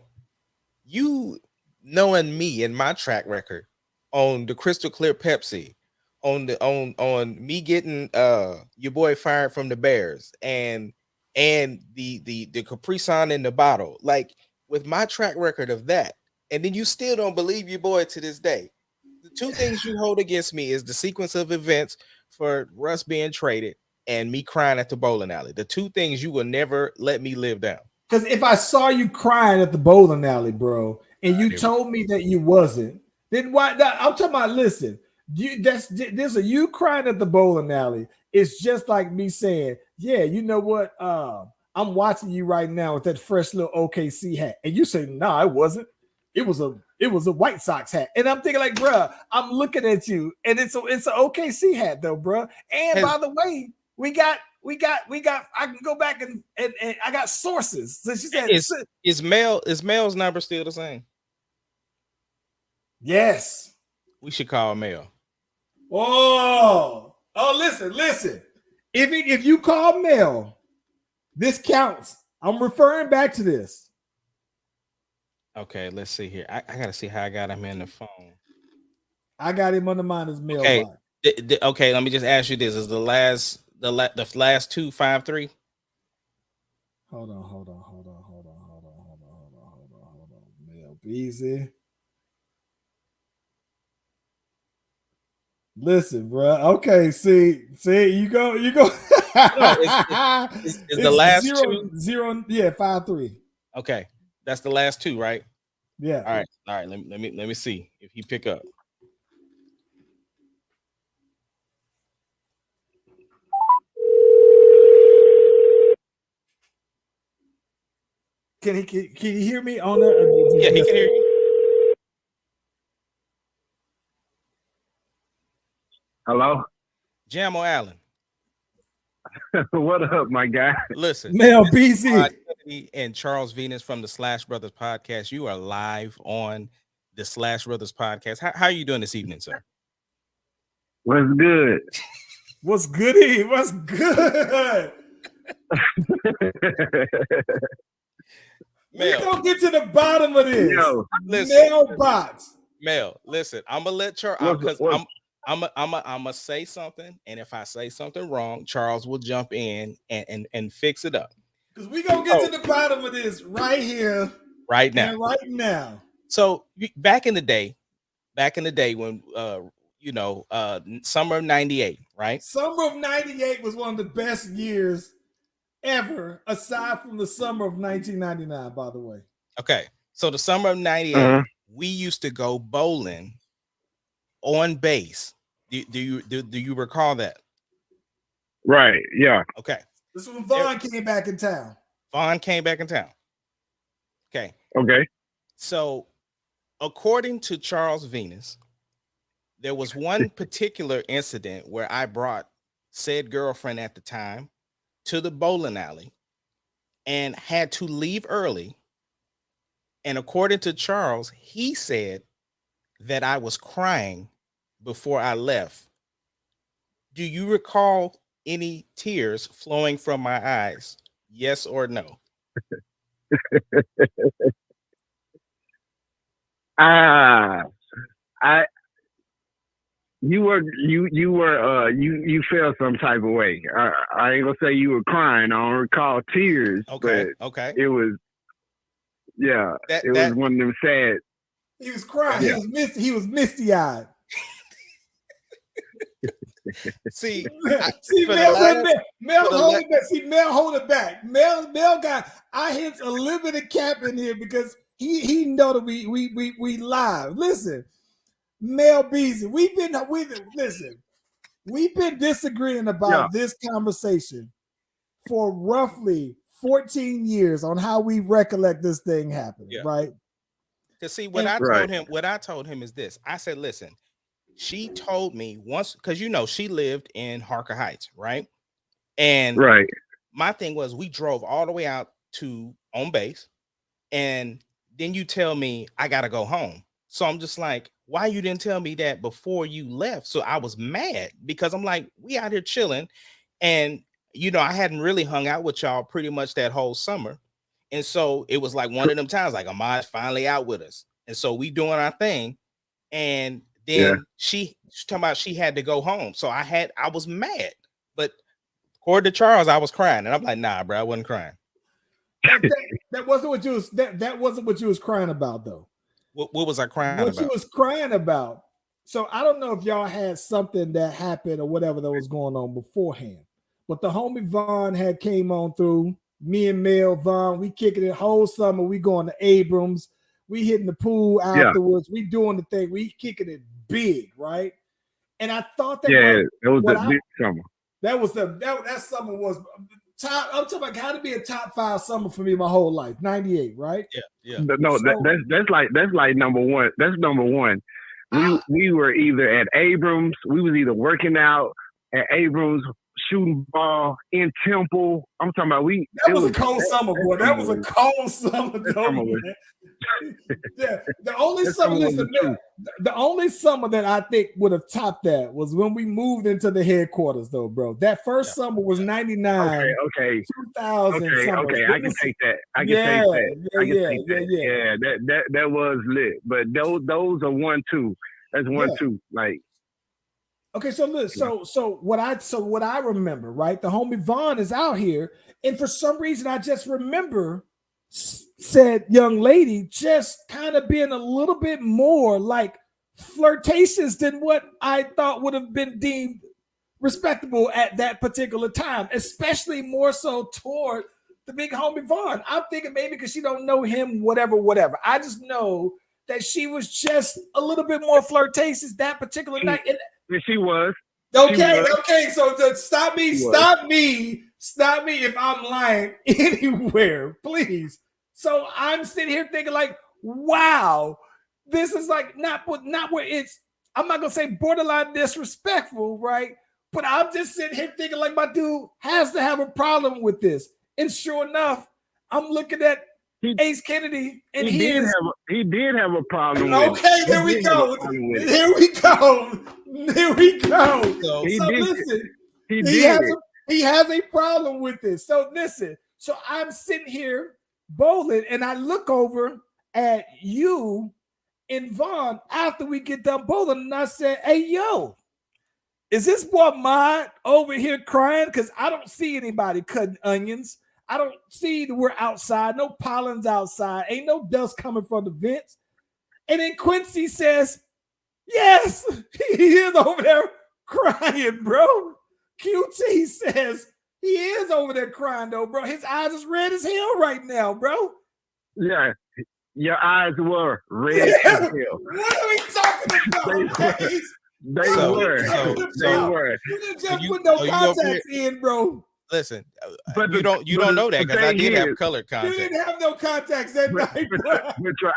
you knowing me and my track record on the Crystal Clear Pepsi, on me getting your boy fired from the Bears and the Capri Sun in the bottle, like with my track record of that, and then you still don't believe your boy to this day. The two things you hold against me is the sequence of events for Russ being traded and me crying at the bowling alley. The two things you will never let me live down. Because if I saw you crying at the bowling alley, bro, and you told me that you wasn't, then why? I'm talking about. Listen, you crying at the bowling alley. It's just like me saying, yeah, you know what? I'm watching you right now with that fresh little OKC hat, and you say, nah, it wasn't. It was a White Sox hat, and I'm thinking like, bro, I'm looking at you, and it's an OKC hat though, bro. And by the way, we got. I can go back and I got sources. So she said, "Is Mel's number still the same?" Yes. We should call Mel. Oh, listen. If you call Mel, this counts. I'm referring back to this. Okay, let's see here. I gotta see how I got him in the phone. I got him under mine as Mel. Okay. Okay, let me just ask you this: is the last 253? Hold on. Mel Beasley. Listen, bro. Okay, see, you go. No, it's the last 0, yeah, 5-3. Okay, that's the last two, right? Yeah. All right. Let me see if he pick up. Can you hear me on the? Yeah, he can hear you. Hello? Jamo Allen. What up, my guy? Listen, Mel this is BZ. Rod Kennedy and Charles Venus from the Slash Brothers podcast. You are live on the Slash Brothers podcast. How are you doing this evening, sir? What's good? What's goody? What's good? We Mel, gonna get to the bottom of this. Yo, listen, Mailbox. Mel, listen. I'm gonna let Charles because I'm gonna say something, and if I say something wrong, Charles will jump in and fix it up Because we gonna get to the bottom of this right here, right now. and right now. So back in the day when summer of '98, right? Summer of '98 was one of the best years ever, aside from the summer of 1999, by the way. Okay, so the summer of '98, we used to go bowling on base. Do you recall that? right, yeah. Okay, This is when Vaughn came back in town. Vaughn came back in town. Okay, Okay. so according to Charles Venus, there was one particular incident where I brought said girlfriend at the time to the bowling alley and had to leave early. And according to Charles, he said that I was crying before I left. Do you recall any tears flowing from my eyes? Yes or no? You felt some type of way. I ain't gonna say you were crying. I don't recall tears. Okay, but okay. it was, yeah. That- it that- was one of them sad. He was crying. Yeah. He was misty-eyed. See, See, for the Mel, last- Mel for the hold la- it back. See, Mel hold it back. Mel got I hit a limited cap in here because he know that we live. Listen, Mel Beasley, we've been disagreeing about this conversation for roughly 14 years on how we recollect this thing happening, Yeah. right? to see what I told him is this. I said, listen, she told me once, because she lived in Harker Heights, right? And Right. my thing was we drove all the way out to on base, and then you tell me I gotta go home. So I'm just like, why you didn't tell me that before you left? So I was mad because I'm like, we out here chilling, and I hadn't really hung out with y'all pretty much that whole summer. And so it was like one of them times, like Ahmad's finally out with us. And so we doing our thing. And then she's talking about she had to go home. So I was mad. But according to Charles, I was crying. And I'm like, nah, bro, I wasn't crying. That wasn't what you was that wasn't what you was crying about, though. What was I crying What about? you was crying about. So I don't know if y'all had something that happened or whatever that was going on beforehand. But the homie Vaughn had came on through. Me and Mel, Vaughn, we kicking it whole summer. We going to Abrams. We hitting the pool afterwards. We doing the thing. We kicking it big, right? And I thought that it was a big summer. That summer was top. I'm talking about how to be a top 5 summer for me my whole life. 98, right? Yeah. No, that's like number one. That's number one. We were either at Abrams. We was either working out at Abrams, shooting ball in Temple. I'm talking about That was a cold summer, boy. That was a cold summer, though, man. Yeah, the only summer that I think would have topped that was when we moved into the headquarters, though, bro. That first summer was 99. Okay. 2000. Okay. I can take that. I can take that. Yeah. That was lit. But those are 1-2. That's 1-2. Like. Okay, so look, so what I remember, right? The homie Vaughn is out here, and for some reason, I just remember said young lady just kind of being a little bit more like flirtatious than what I thought would have been deemed respectable at that particular time, especially more so toward the big homie Vaughn. I'm thinking maybe because she don't know him, whatever. I just know that she was just a little bit more flirtatious that particular night. And she was. Okay. So stop me if I'm lying anywhere, please. So I'm sitting here thinking like, wow, this is like not where it's. I'm not gonna say borderline disrespectful, right? But I'm just sitting here thinking like my dude has to have a problem with this. And sure enough, I'm looking at Ace Kennedy, and he did have a problem. Okay, here we go. Here we go. Here we go. So listen, he has a problem with this. So listen. So I'm sitting here bowling, and I look over at you and Vaughn after we get done bowling, and I said, "Hey, yo, is this boy Mod over here crying? Because I don't see anybody cutting onions. I don't see that we're outside. No pollen's outside. Ain't no dust coming from the vents." And then Quincy says, "Yes, he is over there crying, bro." QT says he is over there crying, though, bro. His eyes is red as hell right now, bro. Yeah, your eyes were red as hell. What are we talking about? They were. You didn't just put no contacts in, bro. Listen, but you don't know that because I did have color contacts. You didn't have no contacts that night, bro. But your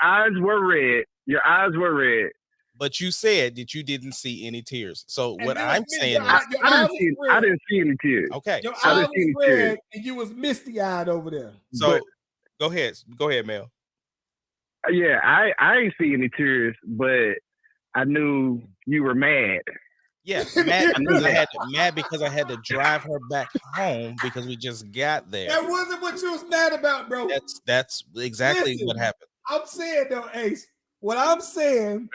eyes were red. Your eyes were red. But you said that you didn't see any tears. So And what I'm saying is, I didn't see any tears. Okay. Your eyes was red and you was misty-eyed over there. So go ahead, Mel. Yeah, I ain't see any tears, but I knew you were mad. Yeah, mad because I had to drive her back home because we just got there. That wasn't what you was mad about, bro. That's exactly what happened. I'm saying though, Ace, what I'm saying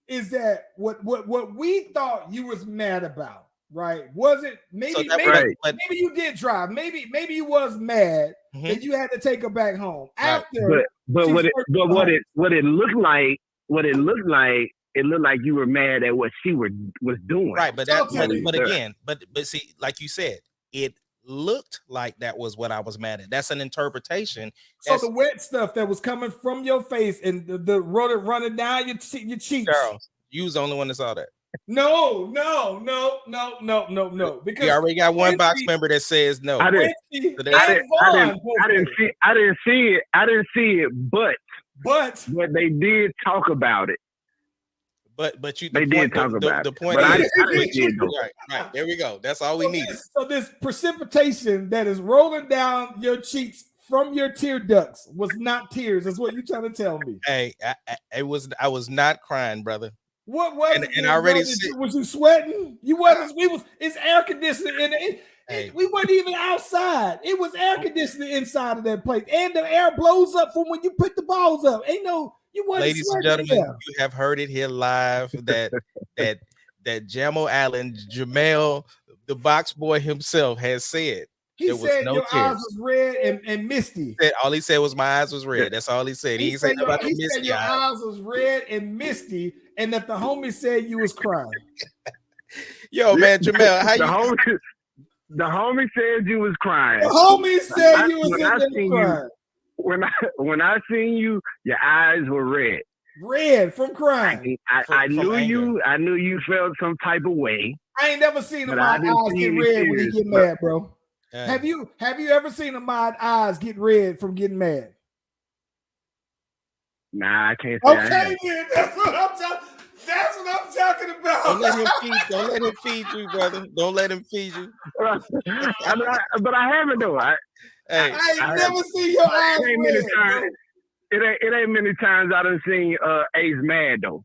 is that what we thought you was mad about, right? Wasn't maybe you did drive. Maybe you was mad that you had to take her back home after. But what it looked like, it looked like you were mad at what she was doing. Right, but see, like you said, it looked like that was what I was mad at. That's an interpretation. So the wet stuff that was coming from your face and the running down your cheeks. Charles, you was the only one that saw that. No. Because we already got one box member that says no. I didn't see it, but they did talk about it. But they did talk about the point is, right, there we go. That's all we need. So this precipitation that is rolling down your cheeks from your tear ducts was not tears. That's what you're trying to tell me. Hey, I was not crying, brother. What was and, and I already was you sweating? You wasn't. It's air conditioning we weren't even outside. It was air conditioning inside of that place, and the air blows up from when you put the balls up. Ain't no. Ladies and gentlemen, you have heard it here live that Jamo Allen, Jamel, the box boy himself, has said he said your eyes was red and misty. All he said was my eyes was red. That's all he said. He said about the misty your eyes was red and misty, and that the homie said you was crying. Yo, man, Jamel, how you? The homie said you was crying. The homie said you was in there crying. When I seen you, your eyes were red. Red from crying. I knew you. I knew you felt some type of way. I ain't never seen a Mod eyes get red when he get mad, bro. Have you ever seen a Mod eyes get red from getting mad? Nah, I can't say. Okay, then that's what I'm talking about. Don't let him feed you, brother. Don't let him feed you. But I haven't though. I ain't never seen your eyes red. It ain't many times I done seen Ace mad though.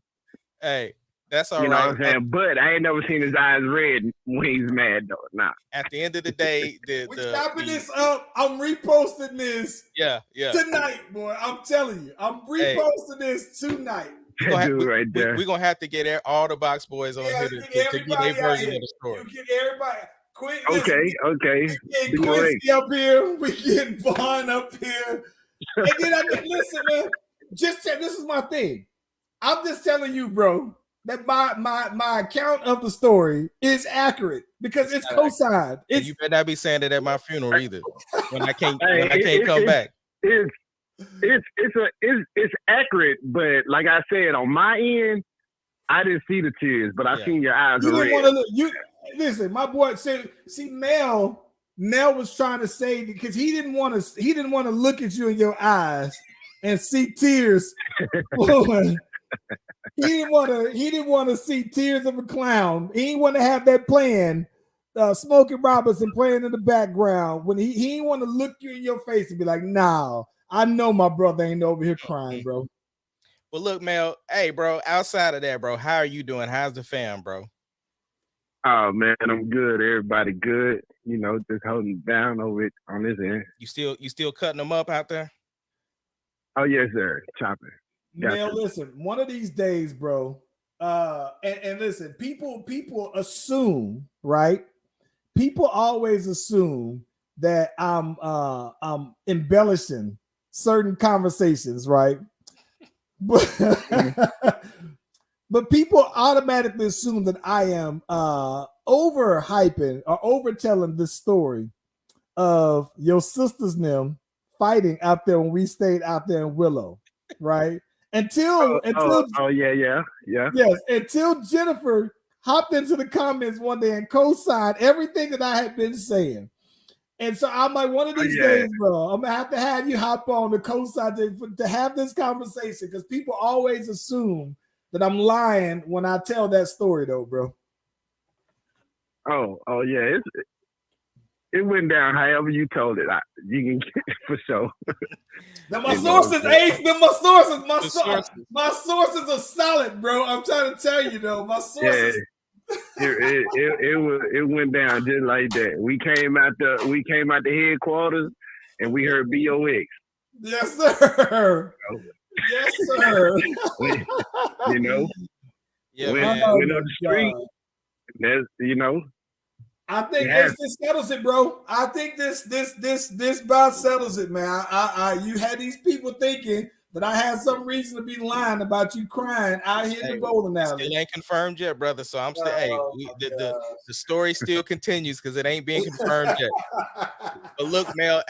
Hey, that's all right. You know what I'm saying? But I ain't never seen his eyes red when he's mad though. Nah. At the end of the day, we're stopping this up. I'm reposting this. Yeah. Tonight, boy. I'm telling you, I'm reposting this tonight. We're gonna have to get all the box boys on here to get their version of the story. Get everybody. Okay. We getting Quincy up here. We getting Vaughn up here. And then listen, man. This is my thing. I'm just telling you, bro, that my account of the story is accurate because it's co-signed. You better not be saying it at my funeral either. When I can't come back. It's accurate, but like I said, on my end, I didn't see the tears, but I seen your eyes you red. Didn't look, listen, my boy said, see, Mel was trying to say because he didn't want to look at you in your eyes and see tears flowing He didn't want to see Tears of a Clown. He didn't want to have that playing. Smokey Robinson playing in the background when he didn't want to look you in your face and be like, "Nah, I know my brother ain't over here crying, bro." But look, Mel, hey, bro, outside of that, bro, how are you doing? How's the fam, bro? Oh man, I'm good. Everybody good. You know, just holding it down over it on this end. You still cutting them up out there? Oh yes, sir. Chopping. Now listen, one of these days, bro. And listen, people assume, right? People always assume that I'm embellishing certain conversations, right? But but people automatically assume that I am overhyping or overtelling this story of your sisters and them fighting out there when we stayed out there in Willow, right? Until yeah. Yes, until Jennifer hopped into the comments one day and co-signed everything that I had been saying. And so I'm like, one of these days, bro, I'm gonna have you hop on the co-sign to have this conversation because people always assume that I'm lying when I tell that story, though, bro. Oh yeah. It went down however you told it. You can get it for sure. Now my sources, Ace. Then my sources are solid, bro. I'm trying to tell you though, my sources. Yeah. It went down just like that. We came out the headquarters and we heard BOX. Yes, sir. Yes, sir. You know, Yeah, went up the street. That's I think this settles it, bro. I think this about settles it, man. You had these people thinking that I had some reason to be lying about you crying out here in the bowling alley. Still ain't confirmed yet, brother. So I'm still the story still continues because it ain't being confirmed yet. But look, Mel,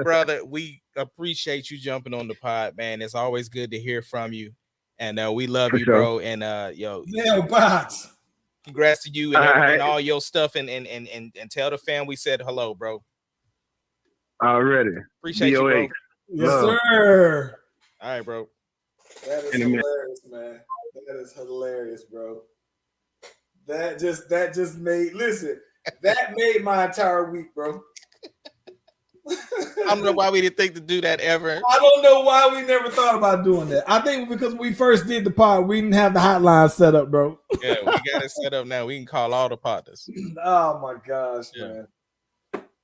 brother, we appreciate you jumping on the pod, man. It's always good to hear from you. And we love you, bro. And Mel Bots. Congrats to you and all your stuff and tell the fam we said hello, bro. Already. Appreciate you, bro. Yes, sir. All right, bro. That is hilarious, man. That is hilarious, bro. That just made my entire week, bro. I don't know why we didn't think to do that ever. I don't know why we never thought about doing that. I think because when we first did the pod, we didn't have the hotline set up, bro. Yeah, we got it set up now. We can call all the partners. Oh my gosh, man.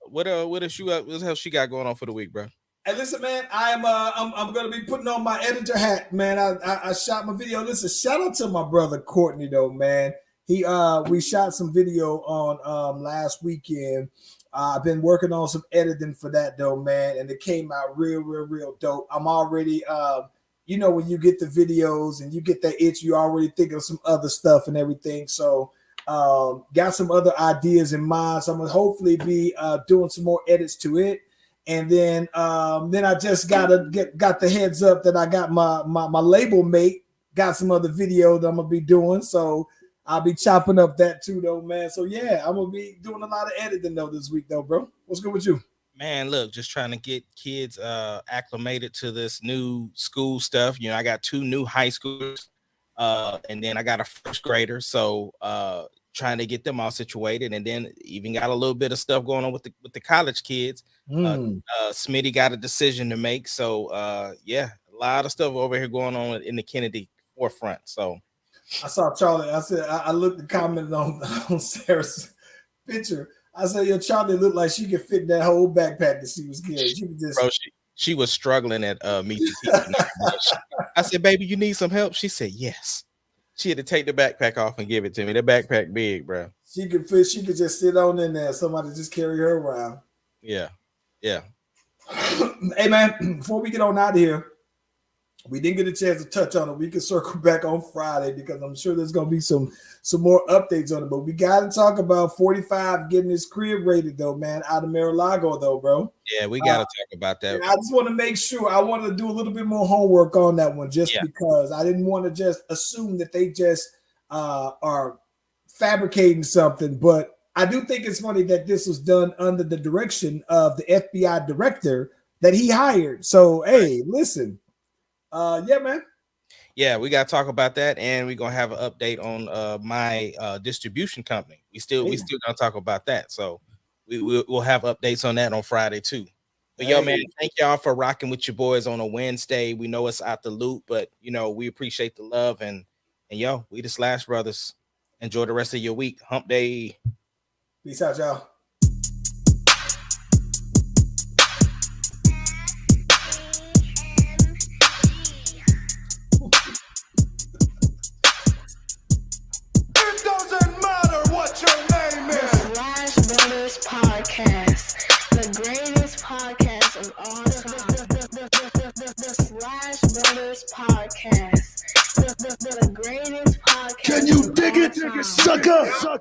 What else she got going on for the week, bro? Hey, listen, man, I'm gonna be putting on my editor hat, man. I shot my video. Listen, shout out to my brother Courtney, though, man. We shot some video on last weekend. I've been working on some editing for that, though, man, and it came out real dope. I'm already, when you get the videos and you get that itch, you already think of some other stuff and everything. So, got some other ideas in mind. So I'm gonna hopefully be doing some more edits to it. And then I just got the heads up that I got my label mate got some other video that I'm gonna be doing. So I'll be chopping up that too, though, man. So yeah, I'm gonna be doing a lot of editing though this week, though, bro. What's good with you? Man, look, just trying to get kids acclimated to this new school stuff. I got 2 new high schoolers, and then I got a first grader. So trying to get them all situated, and then even got a little bit of stuff going on with the college kids. Smitty got a decision to make. So a lot of stuff over here going on in the Kennedy forefront. So I saw Charlie. I said I looked and commented on Sarah's picture. I said, "Yo, Charlie looked like she could fit that whole backpack that she was carrying. She could just." Bro, she was struggling at Meet the Teacher. I said, "Baby, you need some help?" She said, "Yes." She had to take the backpack off and give it to me. That backpack big, bro. She could fit. She could just sit on in there. Somebody just carry her around. Yeah. Hey, man, before we get on out of here, we didn't get a chance to touch on it. We can circle back on Friday because I'm sure there's going to be some more updates on it. But we got to talk about 45 getting his crib rated, though, man, out of Mar-a-Lago, though, bro. Yeah, we got to talk about that. I just want to make sure. I wanted to do a little bit more homework on that one because I didn't want to just assume that they just are fabricating something. But I do think it's funny that this was done under the direction of the FBI director that he hired. So, hey, listen. Yeah, man. yeah, we got to talk about that, and we're gonna have an update on my distribution company. We still gonna talk about that. So we'll have updates on that on Friday too. But yo, man, thank y'all for rocking with your boys on a Wednesday. We know it's out the loop, but you know we appreciate the love and yo, we the Slash Brothers. Enjoy the rest of your week. Hump Day. Peace out, y'all. It doesn't matter what your name The is. Slash Brothers Podcast, the greatest podcast of all time. The Slash Brothers Podcast, the greatest podcast. Can you of dig all it, time. sucker?